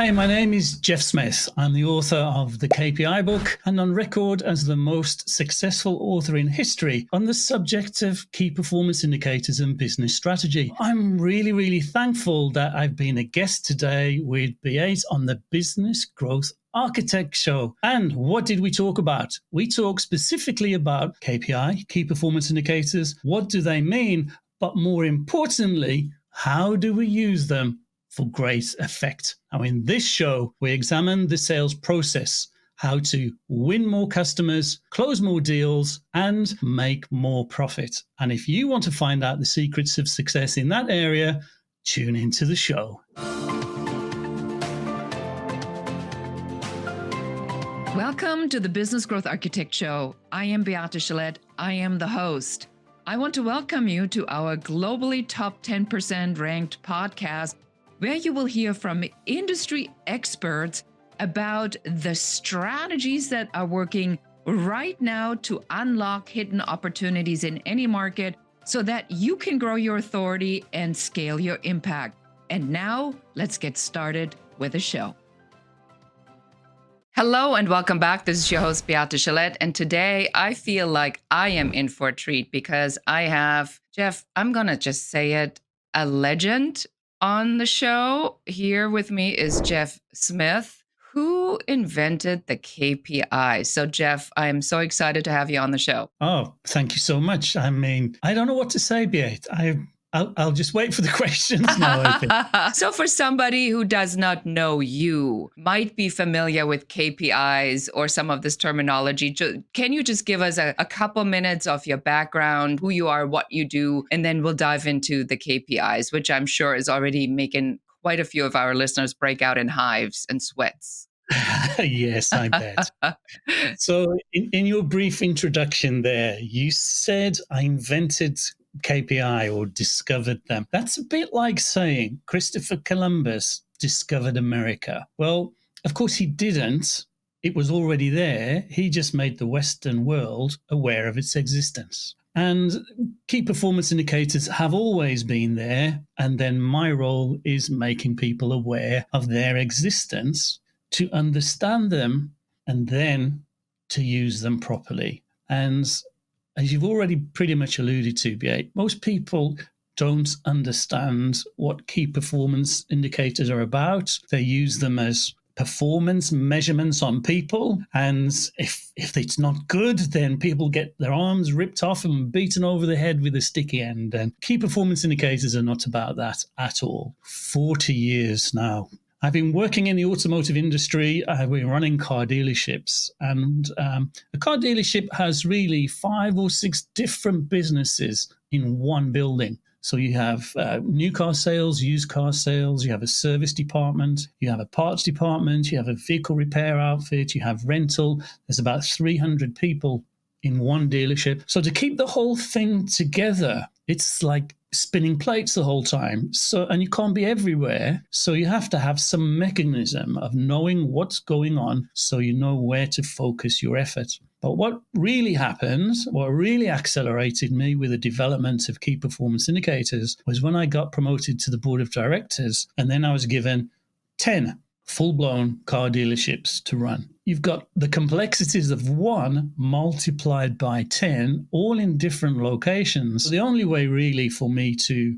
Hi, my name is Jeff Smith. I'm the author of the KPI book and on record as the most successful author in history on the subject of key performance indicators and business strategy. I'm really thankful that I've been a guest today with Beate on the Business Growth Architect Show. And what did we talk about? We talked specifically about KPI, key performance indicators. What do they mean? But more importantly, how do we use them for great effect? Now, in this show, we examine the sales process, how to win more customers, close more deals, and make more profit. And if you want to find out the secrets of success in that area, tune into the show. Welcome to the Business Growth Architect Show. I am Beate Chelette. I am the host. I want to welcome you to our globally top 10% ranked podcast, where you will hear from industry experts about the strategies that are working right now to unlock hidden opportunities in any market so that you can grow your authority and scale your impact. And now let's get started with the show. Hello and welcome back. This is your host, Beate Chelette. And today I feel like I am in for a treat because I have, Jeff, I'm going to just say it, a legend on the show. Here with me is Jeff Smith, who invented the KPI. So Jeff, I am so excited to have you on the show. Oh, thank you so much. I mean, I don't know what to say, Beate. I'll just wait for the questions now, I think. So for somebody who does not know you, might be familiar with KPIs or some of this terminology, can you just give us a couple minutes of your background, who you are, what you do, and then we'll dive into the KPIs, which I'm sure is already making quite a few of our listeners break out in hives and sweats. Yes, I bet. So in your brief introduction there, you said I invented KPI or discovered them. That's a bit like saying Christopher Columbus discovered America. Well, of course he didn't. It was already there. He just made the Western world aware of its existence. And key performance indicators have always been there. And then my role is making people aware of their existence, to understand them, and then to use them properly. And as you've already pretty much alluded to, Beate, most people don't understand what key performance indicators are about. They use them as performance measurements on people. And if it's not good, then people get their arms ripped off and beaten over the head with a sticky end. And key performance indicators are not about that at all. 40 years now. I've been working in the automotive industry. I've been running car dealerships, and a car dealership has really 5 or 6 different businesses in one building. So you have new car sales, used car sales, you have a service department, you have a parts department, you have a vehicle repair outfit, you have rental. There's about 300 people in one dealership. So to keep the whole thing together, it's like spinning plates the whole time. And you can't be everywhere. So you have to have some mechanism of knowing what's going on so you know where to focus your effort. But what really happened, what really accelerated me with the development of key performance indicators, was when I got promoted to the board of directors, and then I was given 10 full-blown car dealerships to run. You've got the complexities of one multiplied by 10, all in different locations. The only way really for me to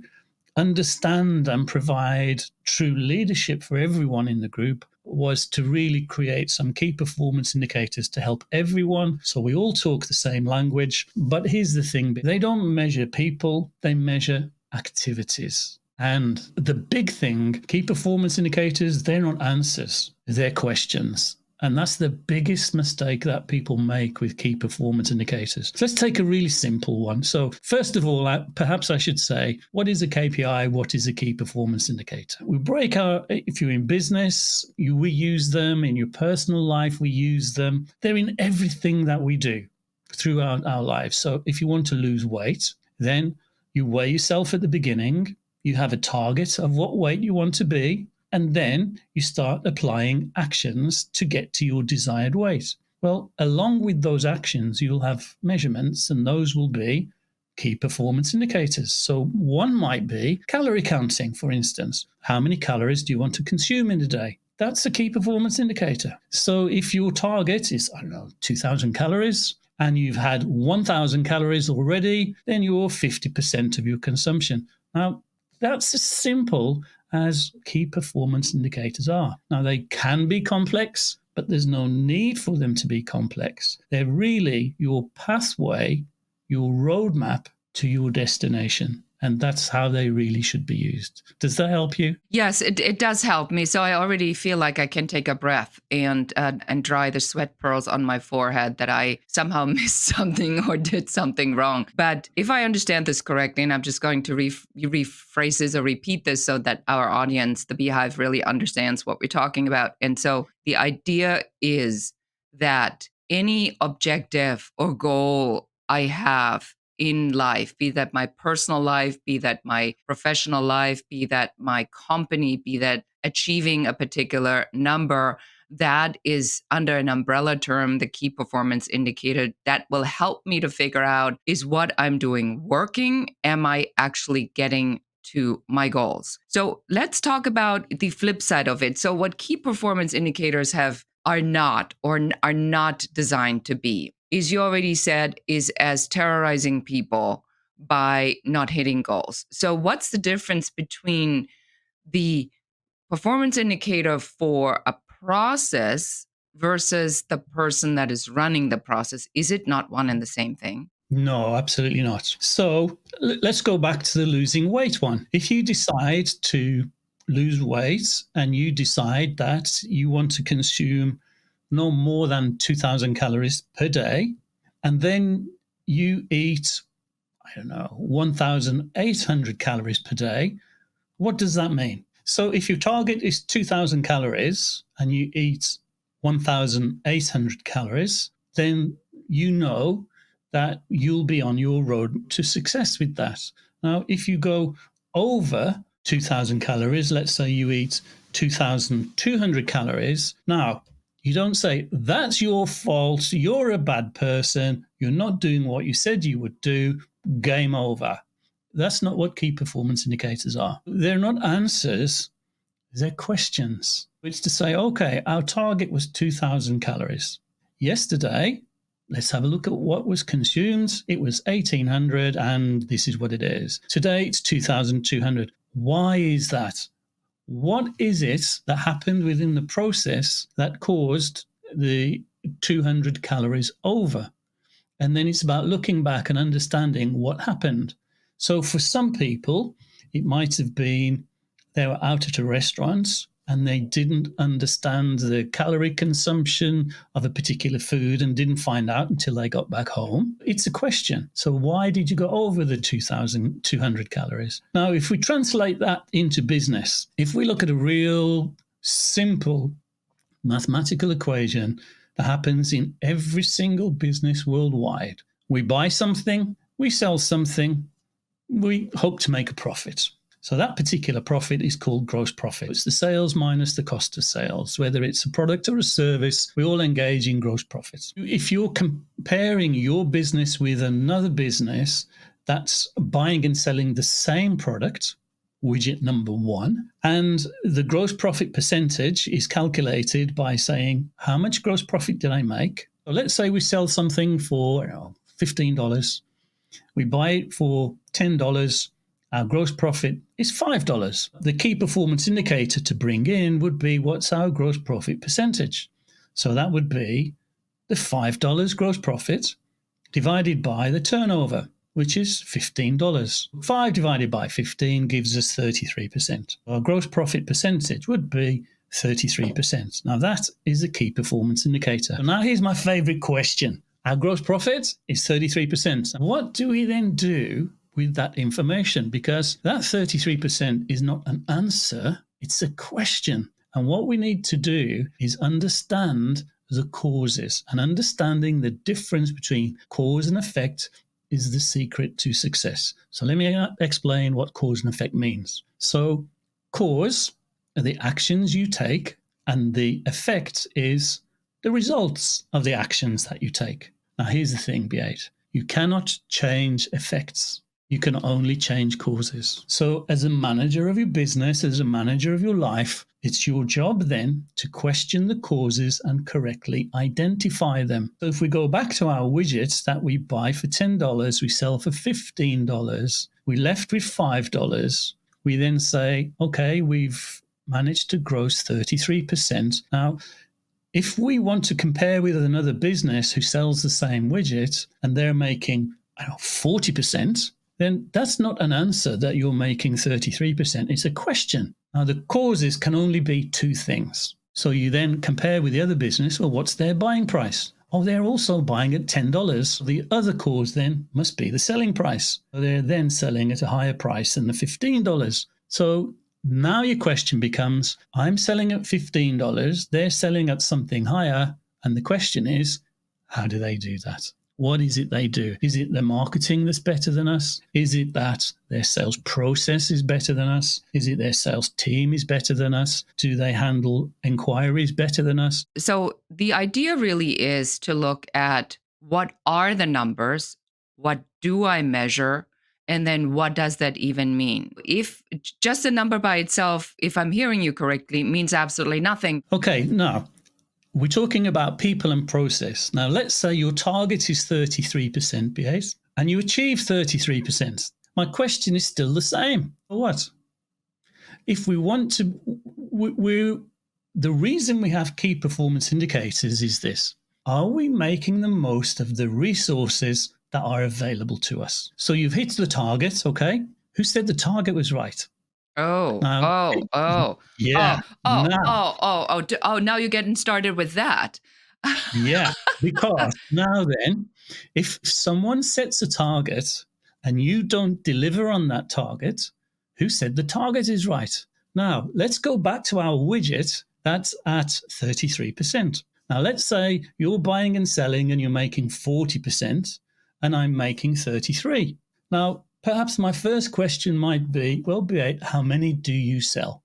understand and provide true leadership for everyone in the group was to really create some key performance indicators to help everyone so we all talk the same language. But here's the thing, they don't measure people, they measure activities. And the big thing, key performance indicators, they're not answers, they're questions. And that's the biggest mistake that people make with key performance indicators. So let's take a really simple one. So first of all, perhaps I should say, what is a KPI? What is a key performance indicator? We break out, if you're in business, we use them. In your personal life, we use them. They're in everything that we do throughout our lives. So if you want to lose weight, then you weigh yourself at the beginning. You have a target of what weight you want to be, and then you start applying actions to get to your desired weight. Well, along with those actions, you'll have measurements, and those will be key performance indicators. So one might be calorie counting, for instance. How many calories do you want to consume in a day? That's a key performance indicator. So if your target is, I don't know, 2,000 calories, and you've had 1,000 calories already, then you're 50% of your consumption. Now, that's as simple as key performance indicators are. Now, they can be complex, but there's no need for them to be complex. They're really your pathway, your roadmap to your destination. And that's how they really should be used. Does that help you? Yes, it does help me. So I already feel like I can take a breath and dry the sweat pearls on my forehead that I somehow missed something or did something wrong. But if I understand this correctly, and I'm just going to rephrase this or repeat this so that our audience, the Beehive, really understands what we're talking about. And so the idea is that any objective or goal I have in life, be that my personal life, be that my professional life, be that my company, be that achieving a particular number, that is under an umbrella term, the key performance indicator that will help me to figure out, is what I'm doing working? Am I actually getting to my goals? So let's talk about the flip side of it. So what key performance indicators are not designed to be, is, you already said, is as terrorizing people by not hitting goals. So what's the difference between the performance indicator for a process versus the person that is running the process? Is it not one and the same thing? No, absolutely not. So let's go back to the losing weight one. If you decide to lose weight and you decide that you want to consume no more than 2,000 calories per day, and then you eat, I don't know, 1,800 calories per day, what does that mean? So if your target is 2,000 calories and you eat 1,800 calories, then you know that you'll be on your road to success with that. Now, if you go over 2,000 calories, let's say you eat 2,200 calories, now you don't say, that's your fault, you're a bad person, you're not doing what you said you would do, game over. That's not what key performance indicators are. They're not answers, they're questions. It's to say, okay, our target was 2,000 calories. Yesterday, let's have a look at what was consumed. It was 1,800, and this is what it is. Today, it's 2,200. Why is that? What is it that happened within the process that caused the 200 calories over? And then it's about looking back and understanding what happened. So for some people, it might have been they were out at a restaurant and they didn't understand the calorie consumption of a particular food and didn't find out until they got back home. It's a question. So why did you go over the 2,200 calories? Now, if we translate that into business, if we look at a real simple mathematical equation that happens in every single business worldwide, we buy something, we sell something, we hope to make a profit. So that particular profit is called gross profit. It's the sales minus the cost of sales. Whether it's a product or a service, we all engage in gross profits. If you're comparing your business with another business that's buying and selling the same product, widget number one, and the gross profit percentage is calculated by saying, how much gross profit did I make? So let's say we sell something for $15. We buy it for $10. Our gross profit is $5. The key performance indicator to bring in would be, what's our gross profit percentage? So that would be the $5 gross profit divided by the turnover, which is $15. 5 divided by 15 gives us 33%. Our gross profit percentage would be 33%. Now that is a key performance indicator. So now here's my favorite question. Our gross profit is 33%. What do we then do with that information? Because that 33% is not an answer, it's a question. And what we need to do is understand the causes, and understanding the difference between cause and effect is the secret to success. So let me explain what cause and effect means. So cause are the actions you take, and the effect is the results of the actions that you take. Now here's the thing, Beate. You cannot change effects. You can only change causes. So as a manager of your business, as a manager of your life, It's your job then to question the causes and correctly identify them. So if we go back to our widgets that we buy for $10, we sell for $15, we left with $5. We then say, okay, we've managed to gross 33%. Now, if we want to compare with another business who sells the same widget and they're making, 40%, then that's not an answer that you're making 33%. It's a question. Now, the causes can only be two things. So you then compare with the other business. Well, what's their buying price? Oh, they're also buying at $10. The other cause then must be the selling price. So they're then selling at a higher price than the $15. So now your question becomes, I'm selling at $15. They're selling at something higher. And the question is, how do they do that? What is it they do? Is it their marketing that's better than us? Is it that their sales process is better than us? Is it their sales team is better than us? Do they handle inquiries better than us? So the idea really is to look at what are the numbers? What do I measure? And then what does that even mean? If just a number by itself, if I'm hearing you correctly, means absolutely nothing. Okay, now we're talking about people and process. Now, let's say your target is 33%, Beate, and you achieve 33%. My question is still the same. What? If we want to, the reason we have key performance indicators is this. Are we making the most of the resources that are available to us? So you've hit the target, okay? Who said the target was right? Oh, Now, oh, oh, yeah, oh, oh, now. oh, oh, oh, oh, now you're getting started with that. Yeah, because now then, if someone sets a target and you don't deliver on that target, who said the target is right? Now, let's go back to our widget that's at 33%. Now, let's say you're buying and selling and you're making 40% and I'm making 33. Now, perhaps my first question might be, well, Beate, how many do you sell?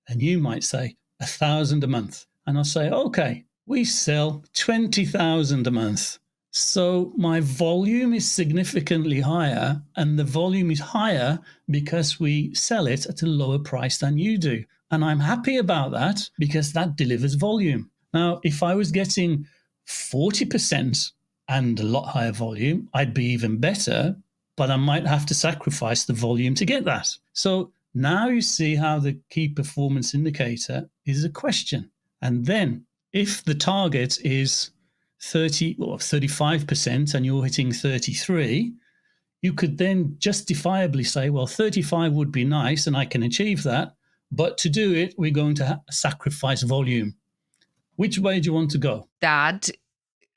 And you might say 1,000 a month. And I'll say, okay, we sell 20,000 a month. So my volume is significantly higher, and the volume is higher because we sell it at a lower price than you do. And I'm happy about that because that delivers volume. Now, if I was getting 40% and a lot higher volume, I'd be even better, but I might have to sacrifice the volume to get that. So now you see how the key performance indicator is a question. And then if the target is 30 or 35% and you're hitting 33, you could then justifiably say, well, 35 would be nice and I can achieve that. But to do it, we're going to sacrifice volume. Which way do you want to go? That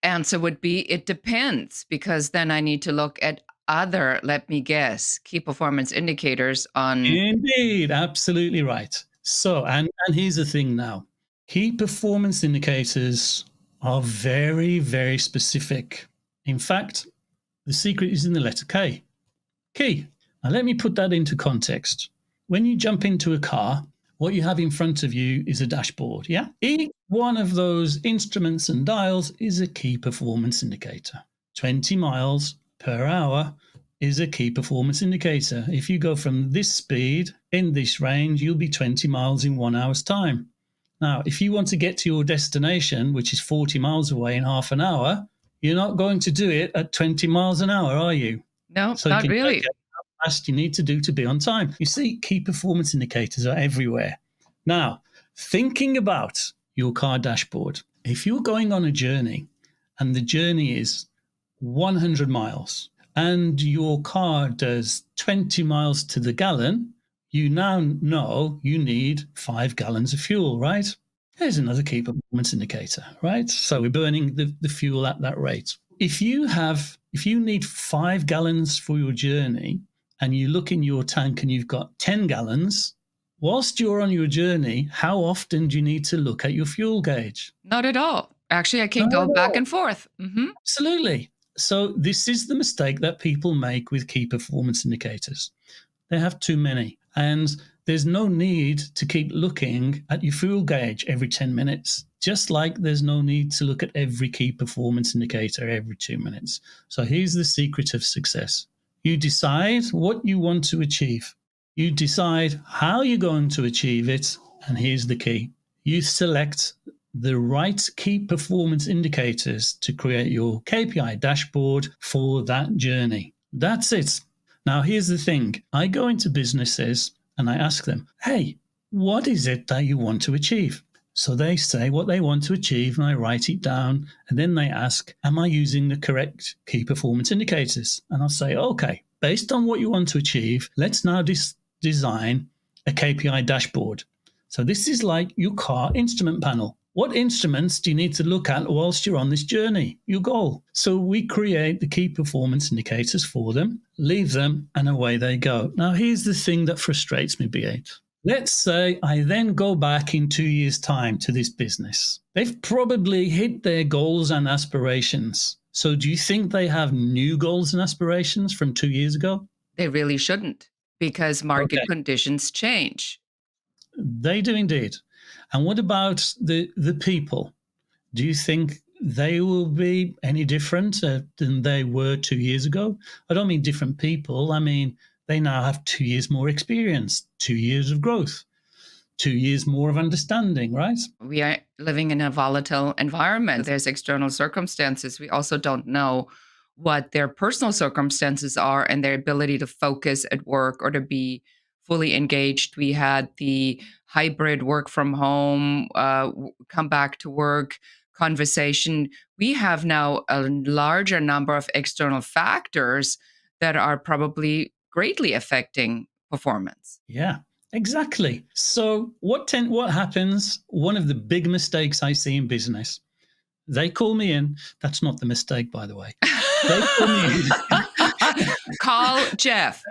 answer would be it depends, because then I need to look at other, let me guess, key performance indicators on. Indeed, absolutely right. So, and here's the thing now. Key performance indicators are very, very specific. In fact, the secret is in the letter K. Key. Now, let me put that into context. When you jump into a car, what you have in front of you is a dashboard, yeah? Each one of those instruments and dials is a key performance indicator. 20 miles per hour is a key performance indicator. If you go from this speed in this range, you'll be 20 miles in 1 hour's time. Now, if you want to get to your destination, which is 40 miles away in half an hour, you're not going to do it at 20 miles an hour, are you? No, So you not can work really. out how fast you need to do to be on time. You see, key performance indicators are everywhere. Now, thinking about your car dashboard, if you're going on a journey and the journey is 100 miles and your car does 20 miles to the gallon, you now know you need 5 gallons of fuel, right? There's another key performance indicator, right? So we're burning the fuel at that rate. If you need 5 gallons for your journey and you look in your tank and you've got 10 gallons, whilst you're on your journey, how often do you need to look at your fuel gauge? Not at all. Actually, I can Not go at back all. and forth. Absolutely. So this is the mistake that people make with key performance indicators. They have too many. And there's no need to keep looking at your fuel gauge every 10 minutes, just like there's no need to look at every key performance indicator every 2 minutes. So here's the secret of success. You decide what you want to achieve. You decide how you're going to achieve it, And here's the key. You select the right key performance indicators to create your KPI dashboard for that journey. That's it. Now, here's the thing. I go into businesses and I ask them, hey, what is it that you want to achieve? So they say what they want to achieve, and I write it down. And then they ask, am I using the correct key performance indicators? And I'll say, okay, based on what you want to achieve, let's now design a KPI dashboard. So this is like your car instrument panel. What instruments do you need to look at whilst you're on this journey? Your goal. So we create the key performance indicators for them, leave them, and away they go. Now, here's the thing that frustrates me, Beate. Let's say I then go back in 2 years' time to this business. They've probably hit their goals and aspirations. So do you think they have new goals and aspirations from 2 years ago? They really shouldn't, because market Okay. conditions change. They do indeed. And what about the people? Do you think they will be any different than they were 2 years ago? I don't mean different people. I mean, they now have 2 years more experience, 2 years of growth, 2 years more of understanding, right? We are living in a volatile environment. There's external circumstances. We also don't know what their personal circumstances are and their ability to focus at work or to be fully engaged. We had the hybrid work from home, come back to work conversation. We have now a larger number of external factors that are probably greatly affecting performance. Yeah, exactly. So what happens? One of the big mistakes I see in business, they call me in. That's not the mistake, by the way. They call me in. Call Jeff.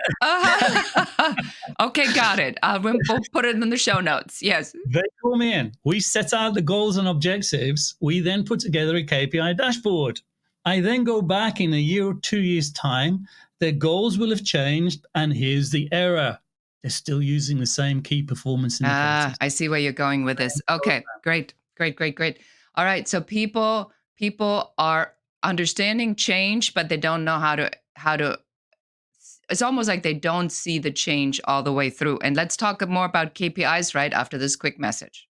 Okay, got it. We'll put it in the show notes. Yes. They call me in. We set out the goals and objectives. We then put together a KPI dashboard. I then go back in a year or 2 years' time. Their goals will have changed, and here's the error. They're still using the same key performance indicators. I see where you're going with this. Okay, great. All right, so people are understanding change, but they don't know how to. It's almost like they don't see the change all the way through. And let's talk more about KPIs right after this quick message.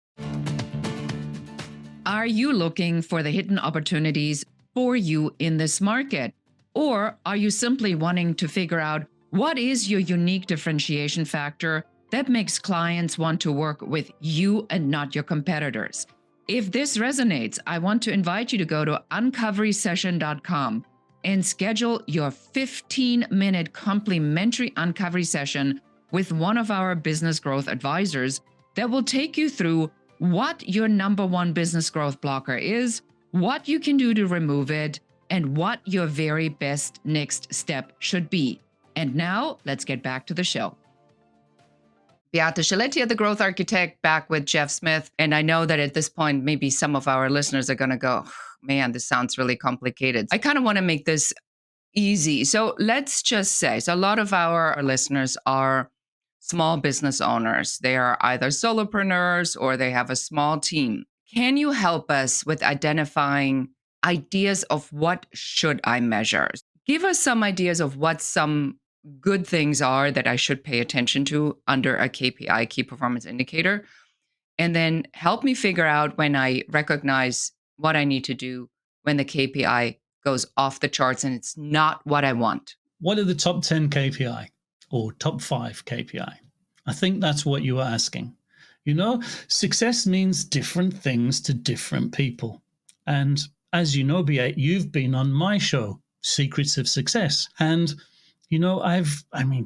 Are you looking for the hidden opportunities for you in this market? Or are you simply wanting to figure out what is your unique differentiation factor that makes clients want to work with you and not your competitors? If this resonates, I want to invite you to go to uncoverysession.com and schedule your 15-minute complimentary uncovery session with one of our business growth advisors that will take you through what your number one business growth blocker is, what you can do to remove it, and what your very best next step should be. And now, let's get back to the show. Beate Chelette here, the Growth Architect, back with Jeff Smith. And I know that at this point, maybe some of our listeners are going to go, man, this sounds really complicated. I kind of want to make this easy. So let's just say, so a lot of our listeners are small business owners. They are either solopreneurs or they have a small team. Can you help us with identifying ideas of what should I measure? Give us some ideas of what some good things are that I should pay attention to under a KPI, key performance indicator. And then help me figure out when I recognize what I need to do when the KPI goes off the charts and it's not what I want. What are the top 10 KPI or top 5 KPI? I think that's what you were asking. You know, success means different things to different people. And as you know, Beate, you've been on my show, Secrets of Success. And you know,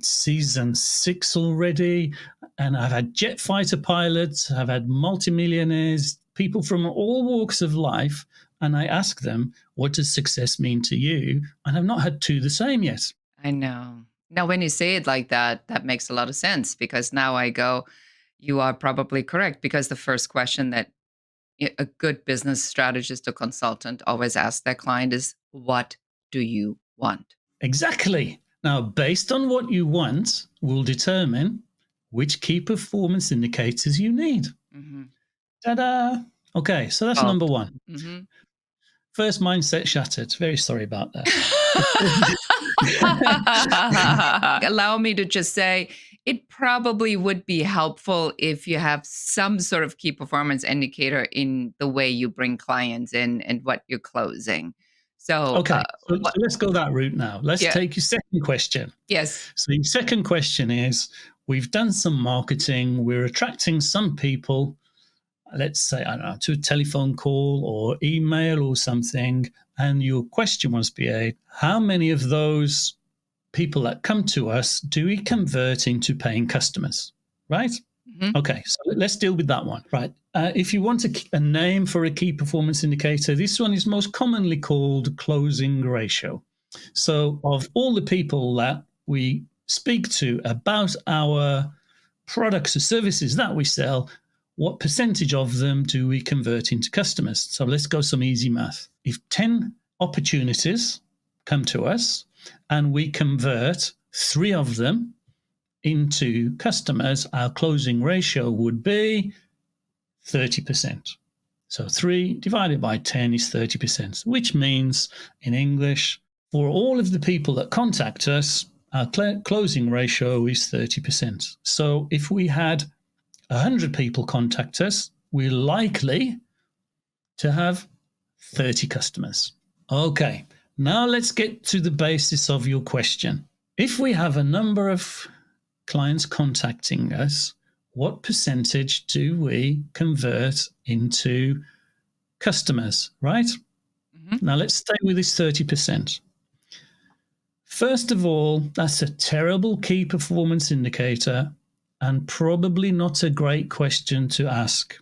season 6 already, and I've had jet fighter pilots, I've had multimillionaires, people from all walks of life, and I ask them, what does success mean to you? And I've not had 2 the same yet. I know. Now, when you say it like that, that makes a lot of sense, because now I go, you are probably correct, because the first question that a good business strategist or consultant always asks their client is, what do you want? Exactly. Now, based on what you want, will determine which key performance indicators you need. Mm-hmm. Ta-da! Okay, so that's number 1. Mm-hmm. First mindset shattered. Very sorry about that. Allow me to just say, It probably would be helpful if you have some sort of key performance indicator in the way you bring clients in and what you're closing. So, Okay, so what? let's go that route now. Let's Yeah. take your second question. Yes. So your second question is, we've done some marketing, we're attracting some people, let's say, I don't know, to a telephone call or email or something. And your question was, BA, how many of those people that come to us do we convert into paying customers? Right? Mhm. Okay, so let's deal with that one. Right. If you want a name for a key performance indicator, this one is most commonly called closing ratio. So, of all the people that we speak to about our products or services that we sell, what percentage of them do we convert into customers? So, let's go some easy math. If 10 opportunities come to us and we convert three of them into customers, our closing ratio would be 30%. So 3 divided by 10 is 30%, which means in English, for all of the people that contact us, our closing ratio is 30%. So if we had 100 people contact us, we're likely to have 30 customers. Okay, now let's get to the basis of your question. If we have a number of clients contacting us, what percentage do we convert into customers, right? Mhm. Now let's stay with this 30%. First of all, that's a terrible key performance indicator and probably not a great question to ask.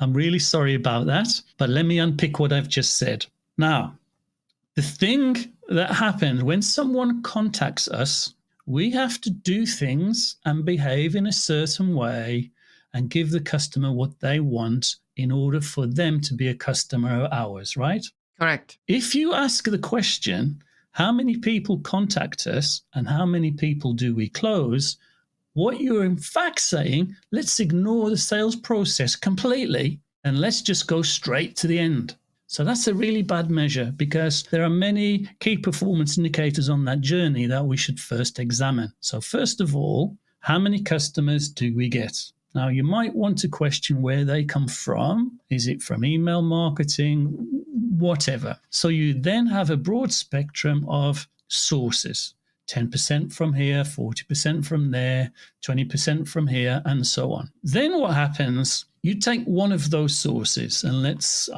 I'm really sorry about that, but let me unpick what I've just said. Now, the thing that happens when someone contacts us, we have to do things and behave in a certain way and give the customer what they want in order for them to be a customer of ours, right? Correct. If you ask the question, how many people contact us and how many people do we close? What you're in fact saying, let's ignore the sales process completely and let's just go straight to the end. So that's a really bad measure because there are many key performance indicators on that journey that we should first examine. So, first of all, how many customers do we get? Now, you might want to question where they come from. Is it from email marketing? Whatever. So, you then have a broad spectrum of sources. 10% from here, 40% from there, 20% from here, and so on. Then what happens? You take one of those sources and let's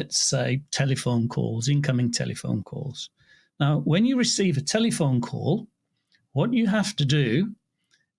say telephone calls, incoming telephone calls. Now, when you receive a telephone call, what you have to do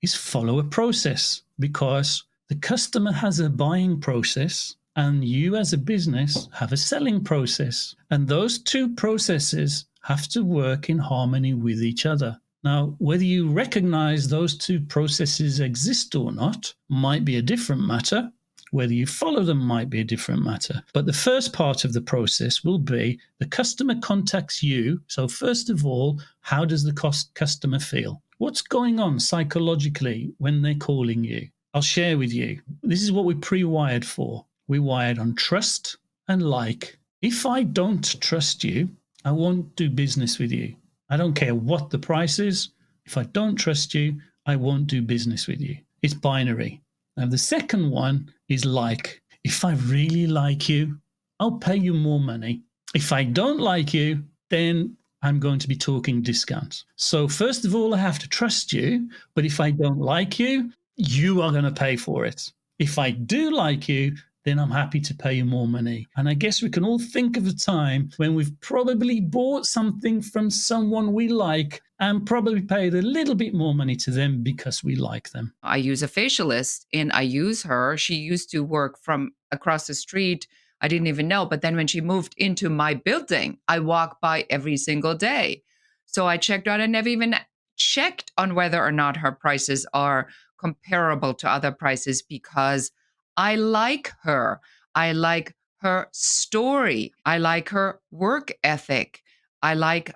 is follow a process because the customer has a buying process and you as a business have a selling process. And those two processes have to work in harmony with each other. Now, whether you recognize those two processes exist or not might be a different matter. Whether you follow them might be a different matter. But the first part of the process will be the customer contacts you. So, first of all, how does the customer feel? What's going on psychologically when they're calling you? I'll share with you. This is what we're pre wired for. We're wired on trust and like. If I don't trust you, I won't do business with you. I don't care what the price is. If I don't trust you, I won't do business with you. It's binary. Now, the second one is like. If I really like you, I'll pay you more money. If I don't like you, then I'm going to be talking discounts. So, first of all, I have to trust you. But if I don't like you, you are going to pay for it. If I do like you, then I'm happy to pay you more money. And I guess we can all think of a time when we've probably bought something from someone we like and probably paid a little bit more money to them because we like them. I use a facialist and I use her. She used to work from across the street. I didn't even know. But then when she moved into my building, I walk by every single day. So I checked out. I never even checked on whether or not her prices are comparable to other prices because I like her. I like her story. I like her work ethic. I like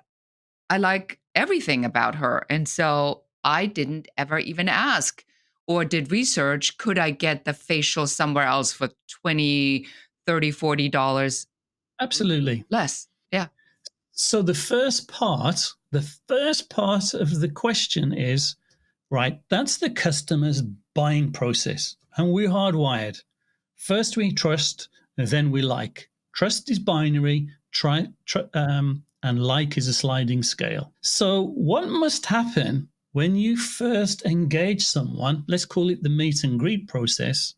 I like everything about her. And so I didn't ever even ask or did research. Could I get the facial somewhere else for 20, 30, $40 Absolutely. less? Yeah. So the first part of the question is, right? That's the customer's buying process. And we're hardwired. First, we trust, then we like. Trust is binary, and like is a sliding scale. So, what must happen when you first engage someone? Let's call it the meet and greet process.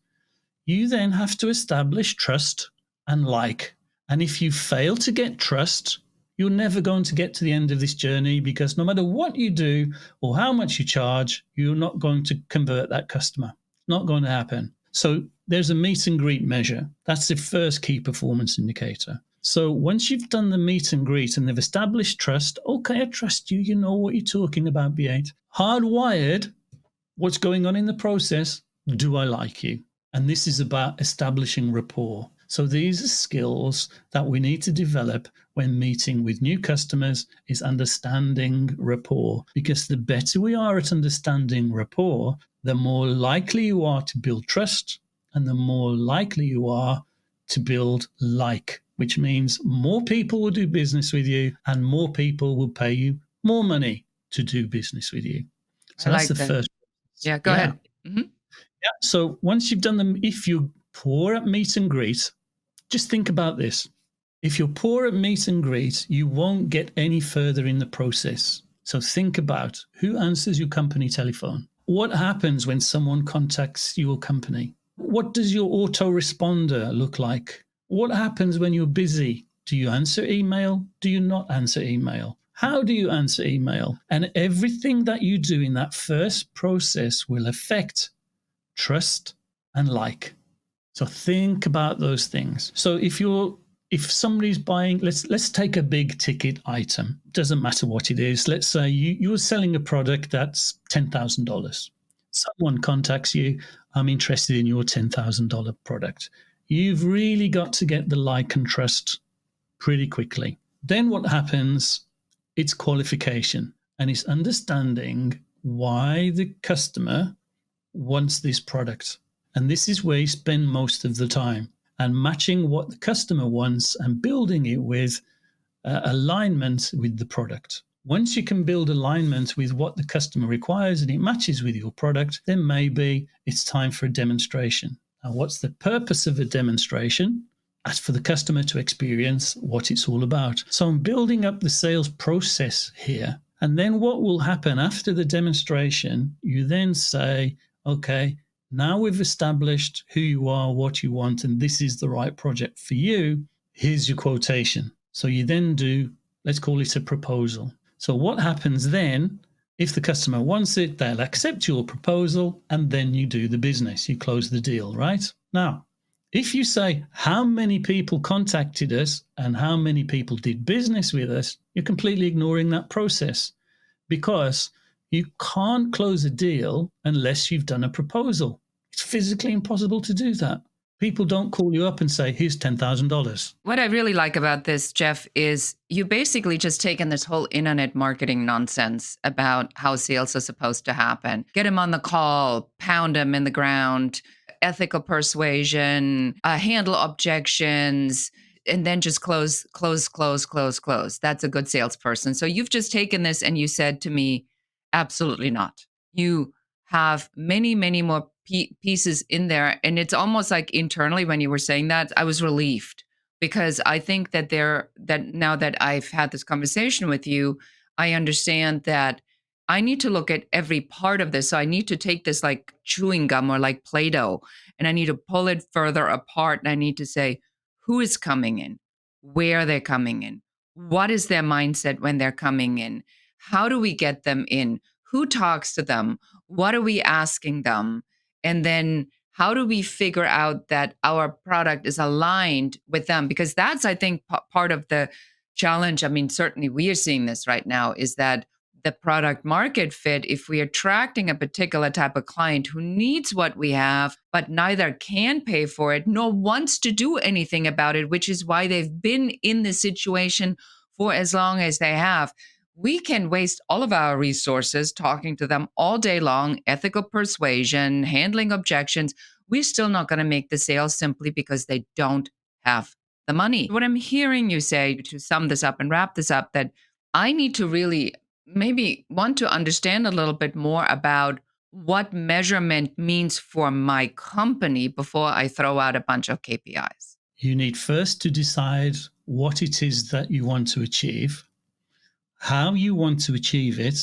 You then have to establish trust and like. And if you fail to get trust, you're never going to get to the end of this journey, because no matter what you do or how much you charge, you're not going to convert that customer. It's not going to happen. So there's a meet and greet measure. That's the first key performance indicator. So once you've done the meet and greet and they've established trust, okay, I trust you. You know what you're talking about, Beate. Hardwired, what's going on in the process? Do I like you? And this is about establishing rapport. So these are skills that we need to develop when meeting with new customers, is understanding rapport. Because the better we are at understanding rapport, the more likely you are to build trust, and the more likely you are to build like, which means more people will do business with you and more people will pay you more money to do business with you. I So that's like the that. first. Yeah, go Yeah. ahead. Hmm. Yeah. So once you've done them, if you're poor at meet and greet, just think about this. If you're poor at meet and greet, you won't get any further in the process. So think about who answers your company telephone. What happens when someone contacts your company? What does your autoresponder look like? What happens when you're busy? Do you answer email? Do you not answer email? How do you answer email? And everything that you do in that first process will affect trust and like. So think about those things. So if somebody's buying, let's take a big ticket item. Doesn't matter what it is. Let's say you're selling a product that's $10,000. Someone contacts you. I'm interested in your $10,000 product. You've really got to get the like and trust pretty quickly. Then what happens? It's qualification, and it's understanding why the customer wants this product. And this is where you spend most of the time, and matching what the customer wants and building it with alignment with the product. Once you can build alignment with what the customer requires and it matches with your product, then maybe it's time for a demonstration. Now, what's the purpose of a demonstration? That's for the customer to experience what it's all about. So I'm building up the sales process here. And then what will happen after the demonstration? You then say, okay, now we've established who you are, what you want, and this is the right project for you. Here's your quotation. So you then do, let's call it a proposal. So what happens then? If the customer wants it, they'll accept your proposal, and then you do the business. You close the deal, right? Now, if you say how many people contacted us and how many people did business with us, you're completely ignoring that process, because you can't close a deal unless you've done a proposal. It's physically impossible to do that. People don't call you up and say, here's $10,000. What I really like about this, Jeff, is you basically just taken this whole internet marketing nonsense about how sales are supposed to happen. Get them on the call, pound them in the ground, ethical persuasion, handle objections, and then just close, close, close, close, close. That's a good salesperson. So you've just taken this and you said to me, absolutely not. You have many, many more pieces in there. And it's almost like internally when you were saying that, I was relieved, because I think that that now that I've had this conversation with you, I understand that I need to look at every part of this. So I need to take this like chewing gum or like Play-Doh, and I need to pull it further apart. And I need to say, who is coming in? Where they're coming in? What is their mindset when they're coming in? How do we get them in? Who talks to them? What are we asking them? And then how do we figure out that our product is aligned with them? Because that's, I think, part of the challenge. I mean, certainly we are seeing this right now, is that the product market fit, if we're attracting a particular type of client who needs what we have, but neither can pay for it nor wants to do anything about it, which is why they've been in this situation for as long as they have. We can waste all of our resources talking to them all day long, ethical persuasion, handling objections. We're still not going to make the sale simply because they don't have the money. What I'm hearing you say, to sum this up and wrap this up, that I need to really maybe want to understand a little bit more about what measurement means for my company before I throw out a bunch of KPIs. You need first to decide what it is that you want to achieve, how you want to achieve it,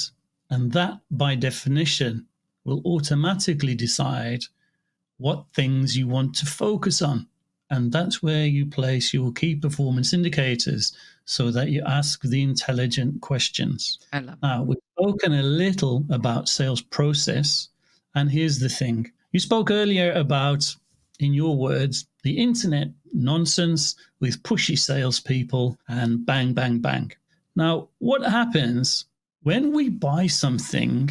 and that by definition will automatically decide what things you want to focus on. And that's where you place your key performance indicators so that you ask the intelligent questions. I love it. Now, we've spoken a little about sales process. And here's the thing you spoke earlier about, in your words, the internet nonsense with pushy salespeople and bang, bang, bang. Now, what happens when we buy something?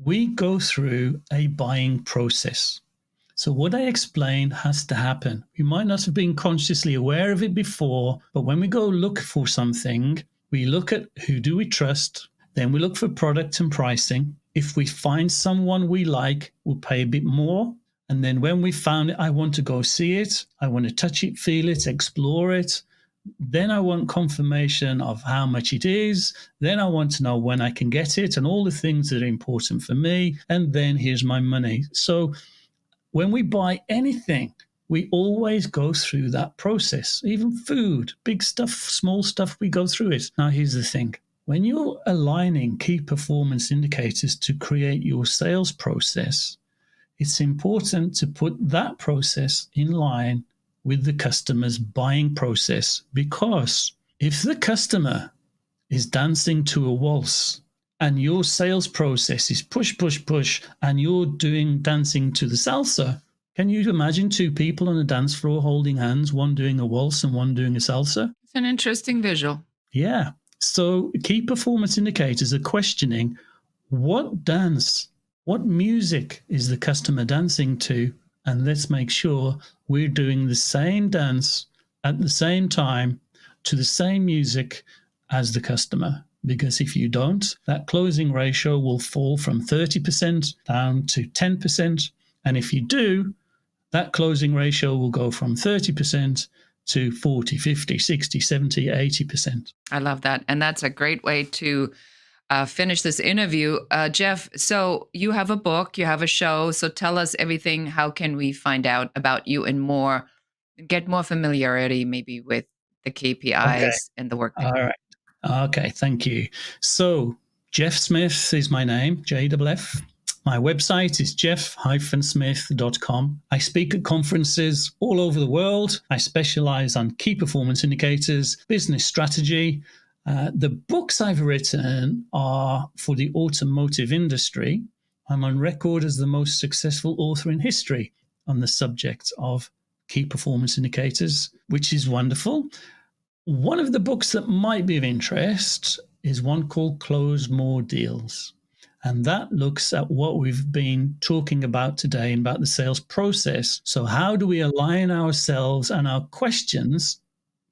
We go through a buying process. So what I explained has to happen. We might not have been consciously aware of it before, but when we go look for something, we look at who do we trust, then we look for product and pricing. If we find someone we like, we'll pay a bit more. And then when we found it, I want to go see it. I want to touch it, feel it, explore it. Then I want confirmation of how much it is. Then I want to know when I can get it and all the things that are important for me. And then here's my money. So when we buy anything, we always go through that process. Even food, big stuff, small stuff, we go through it. Now, here's the thing. When you're aligning key performance indicators to create your sales process, it's important to put that process in line with the customer's buying process. Because if the customer is dancing to a waltz, and your sales process is push, push, push, and you're dancing to the salsa, can you imagine two people on a dance floor holding hands, one doing a waltz and one doing a salsa? It's an interesting visual. Yeah. So key performance indicators are questioning what dance, what music is the customer dancing to, and let's make sure we're doing the same dance at the same time to the same music as the customer. Because if you don't, that closing ratio will fall from 30% down to 10%. And if you do, that closing ratio will go from 30% to 40, 50, 60, 70, 80%. I love that. And that's a great way to finish this interview. Jeff, so you have a book, you have a show. So tell us everything. How can we find out about you and more, get more familiarity maybe with the Okay. KPIs and the work that All you do? right. Okay, thank you. So, Jeff Smith is my name, JFF. My website is jeff-smith.com. I speak at conferences all over the world. I specialize on key performance indicators, business strategy. The books I've written are for the automotive industry. I'm on record as the most successful author in history on the subject of key performance indicators, which is wonderful. One of the books that might be of interest is one called Close More Deals. And that looks at what we've been talking about today about the sales process. So how do we align ourselves and our questions,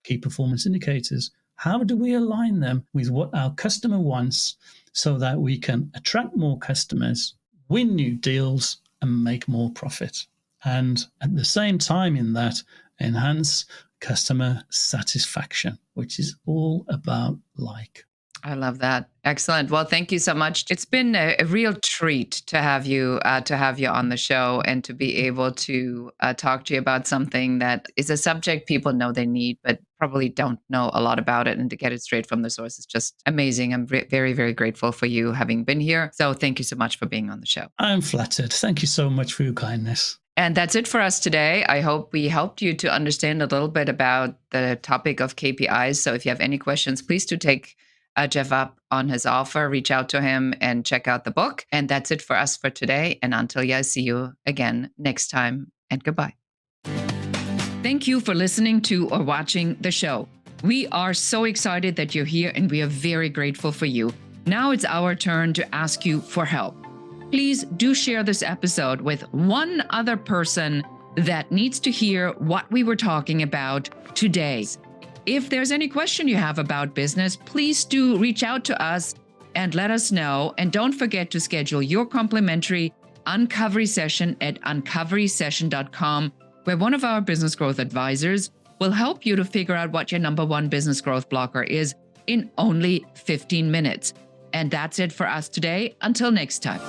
key performance indicators, how do we align them with what our customer wants so that we can attract more customers, win new deals, and make more profit? And at the same time in that, enhance customer satisfaction, which is all about like. I love that. Excellent. Well, thank you so much. It's been a real treat to have you on the show and to be able to talk to you about something that is a subject people know they need, but probably don't know a lot about it. And to get it straight from the source is just amazing. I'm very, very grateful for you having been here. So thank you so much for being on the show. I'm flattered. Thank you so much for your kindness. And that's it for us today. I hope we helped you to understand a little bit about the topic of KPIs. So if you have any questions, please do take Jeff up on his offer, reach out to him and check out the book. And that's it for us for today. And until I see you again next time, and goodbye. Thank you for listening to or watching the show. We are so excited that you're here and we are very grateful for you. Now it's our turn to ask you for help. Please do share this episode with one other person that needs to hear what we were talking about today. If there's any question you have about business, please do reach out to us and let us know. And don't forget to schedule your complimentary uncovery session at uncoverysession.com, where one of our business growth advisors will help you to figure out what your number one business growth blocker is in only 15 minutes. And that's it for us today. Until next time.